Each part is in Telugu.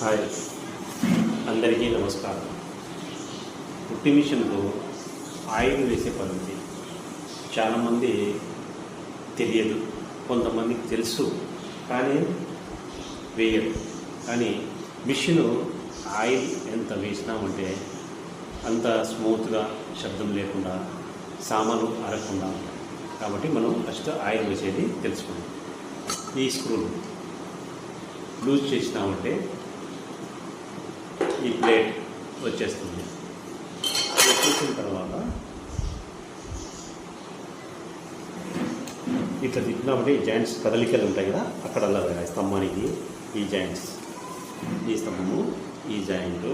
హాయ్, అందరికీ నమస్కారం. పుట్టి మిషన్లో ఆయిల్ వేసే పద్ధతి చాలామంది తెలియదు, కొంతమందికి తెలుసు కానీ వేయరు. కానీ మిషను ఆయిల్ ఎంత వేసినామంటే అంత స్మూత్గా శబ్దం లేకుండా సామాను అరగకుండా ఉంటాయి. కాబట్టి మనం ఫస్ట్ ఆయిల్ వేసేది తెలుసుకుందాం. ఈ స్క్రూలు లూజ్ చేసినామంటే ఈ ప్లేట్ వచ్చేస్తుంది. వచ్చేసిన తర్వాత ఇట్లా తిప్పినామంటే ఈ జాయింట్స్ కదలికలు ఉంటాయి కదా, అక్కడ అలా స్తంభానికి ఈ జాయింట్స్, ఈ స్తంభము, ఈ జాయింట్,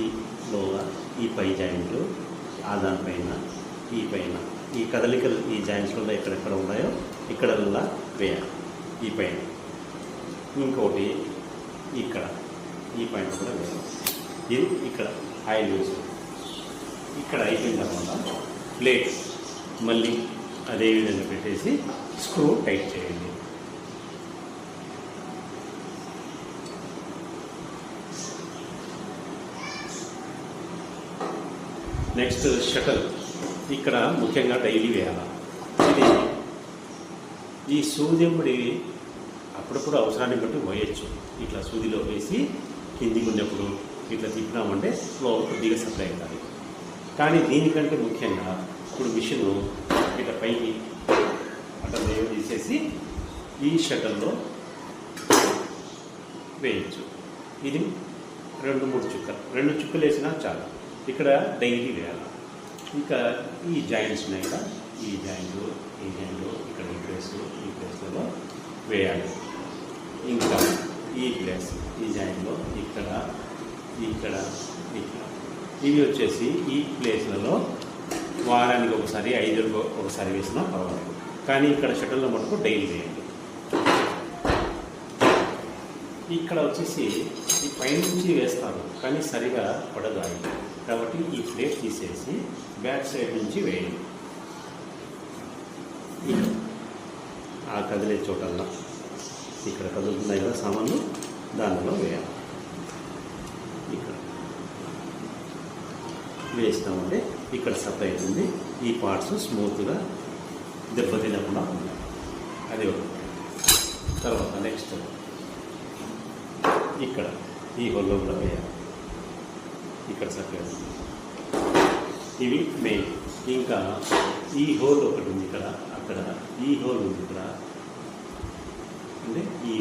ఈ లోగా ఈ పై జాయింట్, ఆ దానిపైన ఈ పైన ఈ కదలికలు ఈ జాయింట్స్లో ఎక్కడెక్కడ ఉన్నాయో ఇక్కడల్లా వేయాలి. ఈ పైన ఇంకోటి ఇక్కడ ఈ పాయింట్ కూడా వేయాలి. ఇది ఇక్కడ ఆయిల్ యూస్. ఇక్కడ అయిపోయిన తర్వాత ప్లేట్ మళ్ళీ అదే విధంగా పెట్టేసి స్క్రూ టైట్ చేయండి. నెక్స్ట్ షటల్ ఇక్కడ ముఖ్యంగా డైలీ వేయాలి. ఇది ఈ సూదెంబడి అప్పుడప్పుడు అవసరాన్ని బట్టి వేయచ్చు. ఇట్లా సూదిలో వేసి కిందికి ఉన్నప్పుడు ఇట్లా తిప్పినామంటే ఫ్లో కొద్దిగా సప్లై అవుతుంది. కానీ దీనికంటే ముఖ్యంగా ఇప్పుడు మిషను ఇట్లా పైకి అట్లా తీసేసి ఈ షటల్లో వేయచ్చు. ఇది 2-3 చుక్కలు, 2 చుక్కలు వేసినా చాలు. ఇక్కడ డైలీ వేయాలి. ఇంకా ఈ జాయింట్స్ ఉన్నాయి కదా, ఈ జాయింట్ ఇక్కడ ఈ ప్లేస్లలో వేయాలి. ఇంకా ఈ ప్లేస్, ఈ జాయింట్లో ఇక్కడ ఇవి వచ్చేసి ఈ ప్లేస్లలో వారానికి ఒకసారి, 5 రోజులకు ఒకసారి వేసినా పర్వాలేదు. కానీ ఇక్కడ షటల్లో మటుకు డైలీ వేయండి. ఇక్కడ వచ్చేసి ఈ పైనుంచి వేస్తారు కానీ సరిగా పడదు ఆయిల్. కాబట్టి ఈ ప్లేట్ తీసేసి బ్యాక్ సైడ్ నుంచి వేయండి. ఆ కదిలే చోటల్లా ఇక్కడ కదులుతున్నాయి కదా సామాన్లు, దానిలో వేయాలి. ఇక్కడ వేసినామంటే ఇక్కడ సప్లై అవుతుంది. ఈ పార్ట్స్ స్మూత్గా దెబ్బతినకుండా ఉన్నాయి. అది ఒకటి. తర్వాత నెక్స్ట్ ఇక్కడ ఈ హోల్లో కూడా వేయాలి. ఇక్కడ సప్లై అవుతుంది. ఇవి మెయిన్. ఇంకా ఈ హోల్ ఒకటి ఉంది ఇక్కడ, అక్కడ ఈ హోల్ ఉంది ఇక్కడ, అంటే ఈ